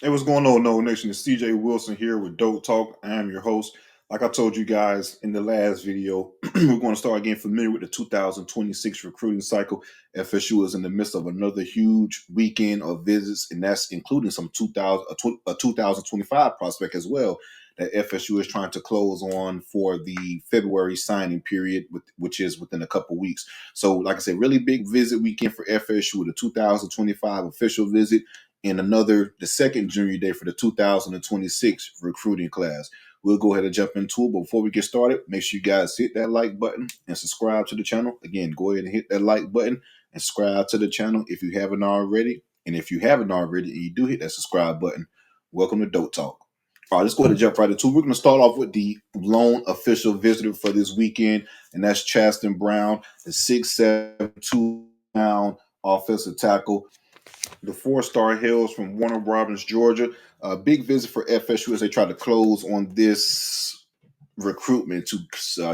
Hey, what's going on, No Nation? It's CJ Wilson here with DoakTalk. I am your host. Like I told you guys in the last video, we're going to start getting familiar with the 2026 recruiting cycle. FSU is in the midst of another huge weekend of visits, and that's including some 2025 prospect as well that FSU is trying to close on for the February signing period, which is within a couple weeks. So, like I said, really big visit weekend for FSU with a 2025 official visit and the second junior day for the 2026 recruiting class. We'll go ahead and jump into it. But before we get started, make sure you guys hit that like button and subscribe to the channel. Again, go ahead and hit that like button and subscribe to the channel if you haven't already. And if you haven't already and you do hit that subscribe button, welcome to DoakTalk. All right, let's go ahead and jump right into it. We're going to start off with the lone official visitor for this weekend, and that's Chaston Brown, the 6'7", 2-pound offensive tackle. The four-star hails from Warner Robins, Georgia. A big visit for FSU as they try to close on this recruitment to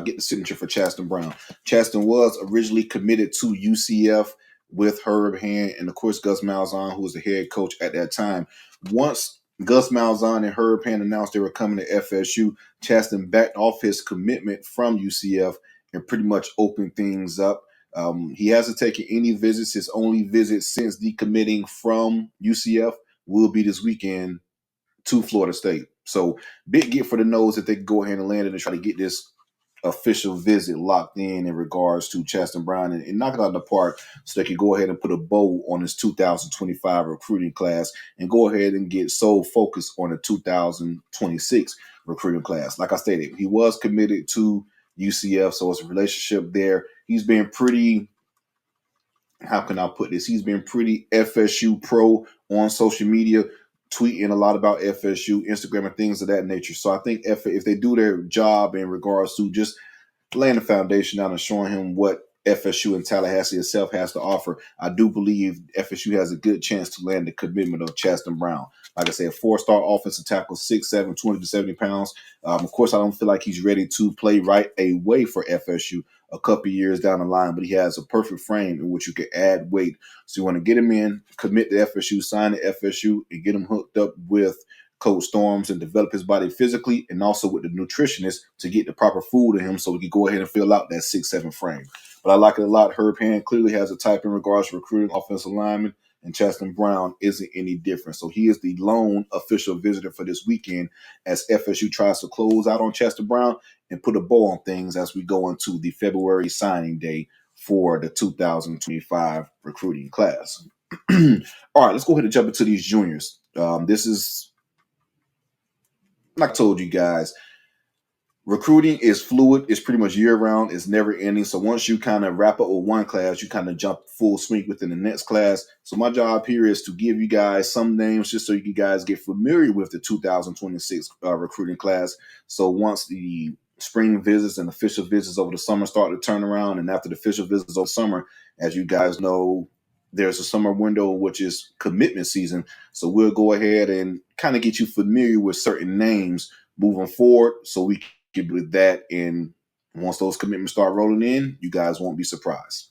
get the signature for Chaston Brown. Chaston was originally committed to UCF with Herb Hand and, of course, Gus Malzahn, who was the head coach at that time. Once Gus Malzahn and Herb Hand announced they were coming to FSU, Chaston backed off his commitment from UCF and pretty much opened things up. He hasn't taken any visits. His only visit since decommitting from UCF will be this weekend to Florida State. So big get for the Noles if they can go ahead and land it and try to get this official visit locked in regards to Chaston Brown and knock it out of the park so they can go ahead and put a bow on his 2025 recruiting class and go ahead and get sole focus on the 2026 recruiting class. Like I stated, he was committed to UCF, so it's a relationship there. He's been pretty, how can I put this? He's been pretty FSU pro on social media, tweeting a lot about FSU, Instagram, and things of that nature. So I think if they do their job in regards to just laying the foundation down and showing him what FSU and Tallahassee itself has to offer, I do believe FSU has a good chance to land the commitment of Chaston Brown. Like I said, four-star offensive tackle, 6'7", 270 pounds. Of course, I don't feel like he's ready to play right away for FSU a couple years down the line, but he has a perfect frame in which you can add weight. So you want to get him in, commit to FSU, sign to FSU, and get him hooked up with Coach Storms and develop his body physically and also with the nutritionist to get the proper food in him so we can go ahead and fill out that 6'7" frame. But I like it a lot. Herb Hand clearly has a type in regards to recruiting offensive linemen, and Chaston Brown isn't any different. So he is the lone official visitor for this weekend as FSU tries to close out on Chaston Brown and put a bow on things as we go into the February signing day for the 2025 recruiting class. All right, let's go ahead and jump into these juniors. This is, like I told you guys, recruiting is fluid. It's pretty much year-round. It's never ending. So once you kind of wrap up with one class, you kind of jump full swing within the next class. So my job here is to give you guys some names just so you guys get familiar with the 2026 recruiting class. So once the spring visits and official visits over the summer start to turn around, and after the official visits over summer, as you guys know, there's a summer window, which is commitment season. So we'll go ahead and kind of get you familiar with certain names moving forward so we can get with that. And once those commitments start rolling in, you guys won't be surprised.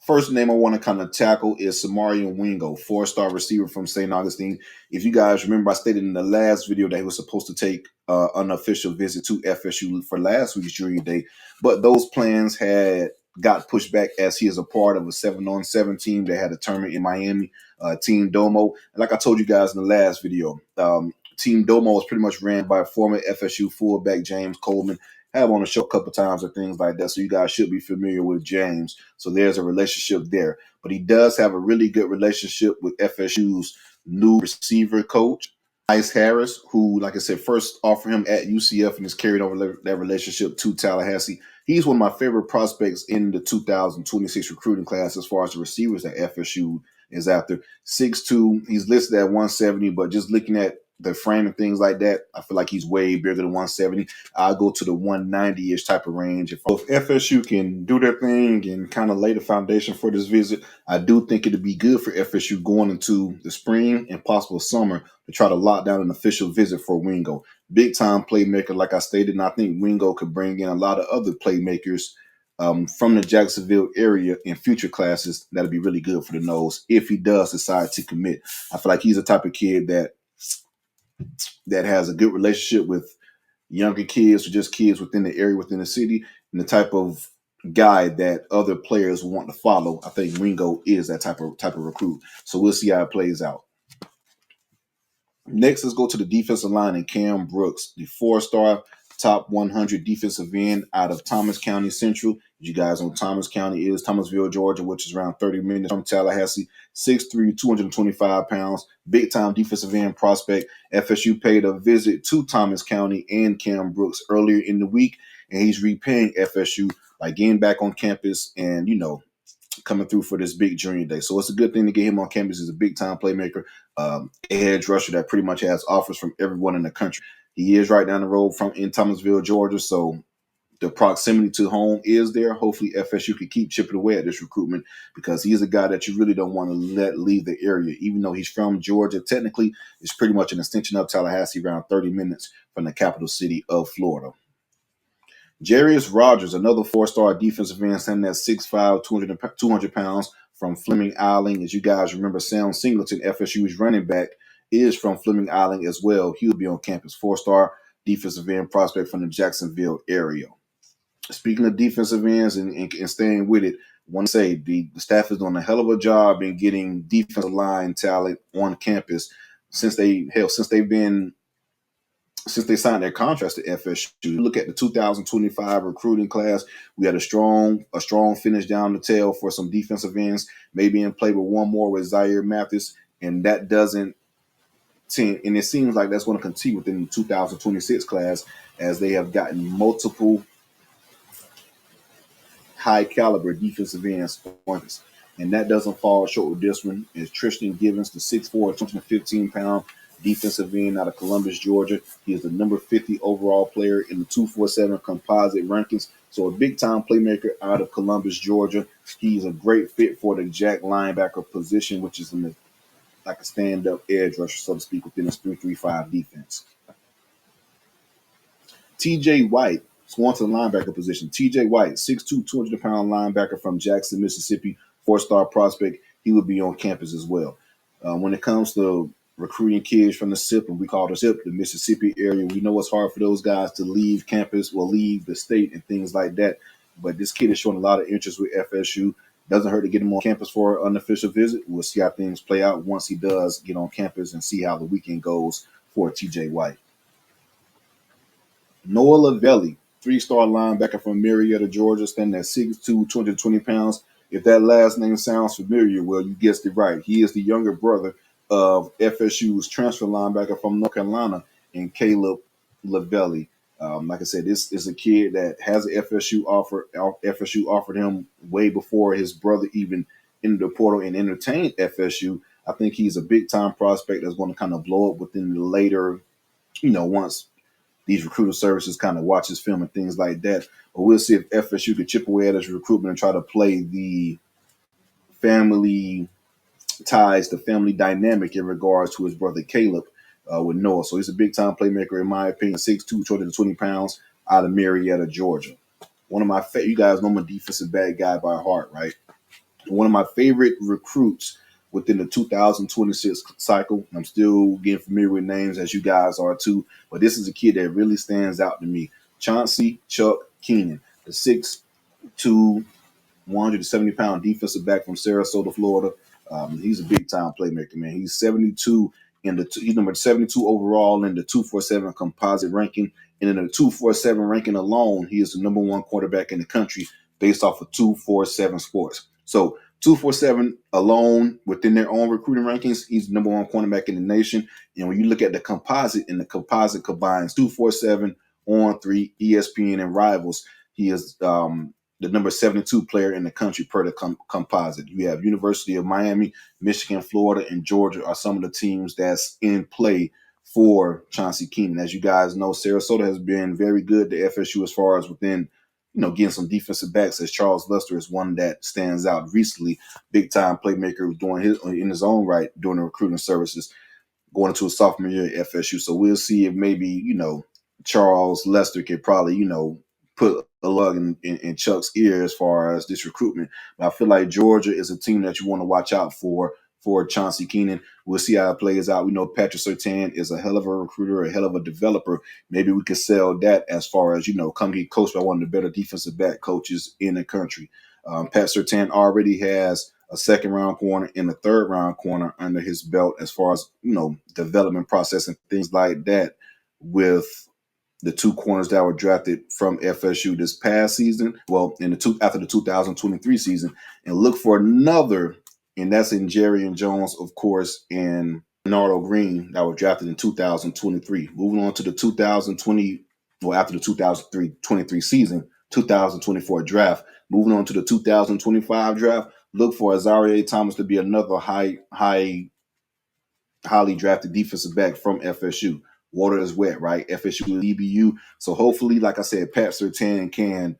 First name I want to kind of tackle is Samario Wingo, four-star receiver from St. Augustine. If you guys remember, I stated in the last video that he was supposed to take an unofficial visit to FSU for last week's junior day, but those plans had got pushed back as he is a part of a 7-on-7 team that had a tournament in Miami, Team Domo. And like I told you guys in the last video, Team Domo was pretty much ran by former FSU fullback James Coleman. Have on the show a couple times and things like that, so you guys should be familiar with James. So there's a relationship there. But he does have a really good relationship with FSU's new receiver coach, Ice Harris, who, like I said, first offered him at UCF and has carried over that relationship to Tallahassee. He's one of my favorite prospects in the 2026 recruiting class as far as the receivers that FSU is after. 6'2", he's listed at 170, but just looking at the frame and things like that, I feel like he's way bigger than 170. I'll go to the 190-ish type of range. If FSU can do their thing and kind of lay the foundation for this visit, I do think it'd be good for FSU going into the spring and possible summer to try to lock down an official visit for Wingo. Big-time playmaker, like I stated, and I think Wingo could bring in a lot of other playmakers from the Jacksonville area in future classes, that'll be really good for the Noles if he does decide to commit. I feel like he's the type of kid that has a good relationship with younger kids or just kids within the area, within the city, and the type of guy that other players want to follow. I think Wingo is that type of recruit. So we'll see how it plays out. Next, let's go to the defensive line and Cam Brooks, the 4-star top 100 defensive end out of Thomas County Central. You guys know Thomas County is Thomasville, Georgia, which is around 30 minutes from Tallahassee. 6'3", 225 pounds, big-time defensive end prospect. FSU paid a visit to Thomas County and Cam Brooks earlier in the week, and he's repaying FSU by getting back on campus and, coming through for this big junior day. So it's a good thing to get him on campus. He's a big-time playmaker, edge rusher that pretty much has offers from everyone in the country. He is right down the road from in Thomasville, Georgia, so the proximity to home is there. Hopefully FSU can keep chipping away at this recruitment because he's a guy that you really don't want to let leave the area. Even though he's from Georgia, technically it's pretty much an extension of Tallahassee, around 30 minutes from the capital city of Florida. Jarius Rogers, another 4-star defensive end, standing at 6'5", 200 pounds, from Fleming Island. As you guys remember, Sam Singleton, FSU's running back, is from Fleming Island as well. He'll be on campus. 4-star defensive end prospect from the Jacksonville area. Speaking of defensive ends and staying with it, I want to say the staff is doing a hell of a job in getting defensive line talent on campus since they signed their contracts to FSU. Look at the 2025 recruiting class. We had a strong finish down the tail for some defensive ends, maybe in play with one more with Zaire Mathis, and that doesn't seem, and it seems like that's going to continue within the 2026 class as they have gotten multiple high caliber defensive ends on this. And that doesn't fall short with this one. Is Tristian Givens, the 6'4", 215-pound defensive end out of Columbus, Georgia. He is the number 50 overall player in the 247 composite rankings. So a big-time playmaker out of Columbus, Georgia. He's a great fit for the jack linebacker position, which is like a stand-up edge rusher, so to speak, within this 3-3-5 defense. T.J. White, Swanson linebacker position. T.J. White, 6'2", 200-pound linebacker from Jackson, Mississippi, 4-star prospect. He would be on campus as well. When it comes to recruiting kids from the SIP, and we call the SIP, the Mississippi area, we know it's hard for those guys to leave campus or leave the state and things like that. But this kid is showing a lot of interest with FSU. Doesn't hurt to get him on campus for an unofficial visit. We'll see how things play out once he does get on campus and see how the weekend goes for T.J. White. Noah Lavelli, 3-star linebacker from Marietta, Georgia, standing at 6'2", 220 pounds. If that last name sounds familiar, well, you guessed it right. He is the younger brother of FSU's transfer linebacker from North Carolina and Caleb Lavelli. Like I said, this is a kid that has an FSU offer. FSU offered him way before his brother even entered the portal and entertained FSU. I think he's a big-time prospect that's going to kind of blow up within the later, once these recruiter services kind of watch his film and things like that. But we'll see if FSU can chip away at his recruitment and try to play the family ties, the family dynamic in regards to his brother Caleb with Noah. So he's a big-time playmaker, in my opinion, 6'2", 220 pounds, out of Marietta, Georgia. One of my you guys know I'm a defensive back guy by heart, right? One of my favorite recruits within the 2026 cycle. I'm still getting familiar with names, as you guys are too, but this is a kid that really stands out to me. Chauncey Kennon, the 6'2", 170-pound defensive back from Sarasota, Florida. He's a big-time playmaker, man. He's 72 he's number 72 overall in the 247 composite ranking, and in the 247 ranking alone, he is the number 1 quarterback in the country based off of 247 Sports. So 247 alone within their own recruiting rankings, he's the number 1 cornerback in the nation. And when you look at the composite, and the composite combines 247, On3, ESPN, and Rivals, he is the number 72 player in the country per the composite. You have University of Miami, Michigan, Florida, and Georgia are some of the teams that's in play for Chauncey Kennon. As you guys know, Sarasota has been very good to FSU as far as within, getting some defensive backs, as Charles Lester is one that stands out recently. Big-time playmaker in his own right during the recruiting services, going into a sophomore year at FSU. So we'll see if maybe, Charles Lester could probably, put a lug in Chuck's ear as far as this recruitment. But I feel like Georgia is a team that you want to watch out for Chauncey Kennon. We'll see how it plays out. We know Patrick Surtain is a hell of a recruiter, a hell of a developer. Maybe we could sell that as far as, come get coached by one of the better defensive back coaches in the country. Pat Surtain already has a second-round corner and a third-round corner under his belt as far as, development process and things like that with the two corners that were drafted from FSU this past season. Well, after the 2023 season, and look for another, and that's in Jerry and Jones, of course, and Bernardo Green that were drafted in 2023. Moving on to the 2020, after the 2023 season, 2024 draft. Moving on to the 2025 draft, look for Azareye'h Thomas to be another highly drafted defensive back from FSU. Water is wet, right? FSU EBU. So hopefully, like I said, Pat Surtain can,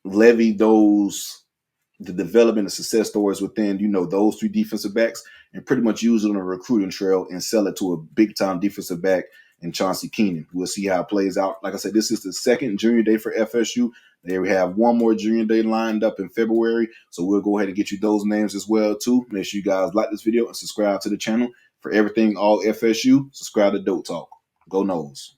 levy the development and success stories within, those three defensive backs and pretty much use it on a recruiting trail and sell it to a big-time defensive back in Chauncey Kennon. We'll see how it plays out. Like I said, this is the second junior day for FSU. They have one more junior day lined up in February. So we'll go ahead and get you those names as well, too. Make sure you guys like this video and subscribe to the channel. For everything all FSU, subscribe to DoakTalk. Go Noles.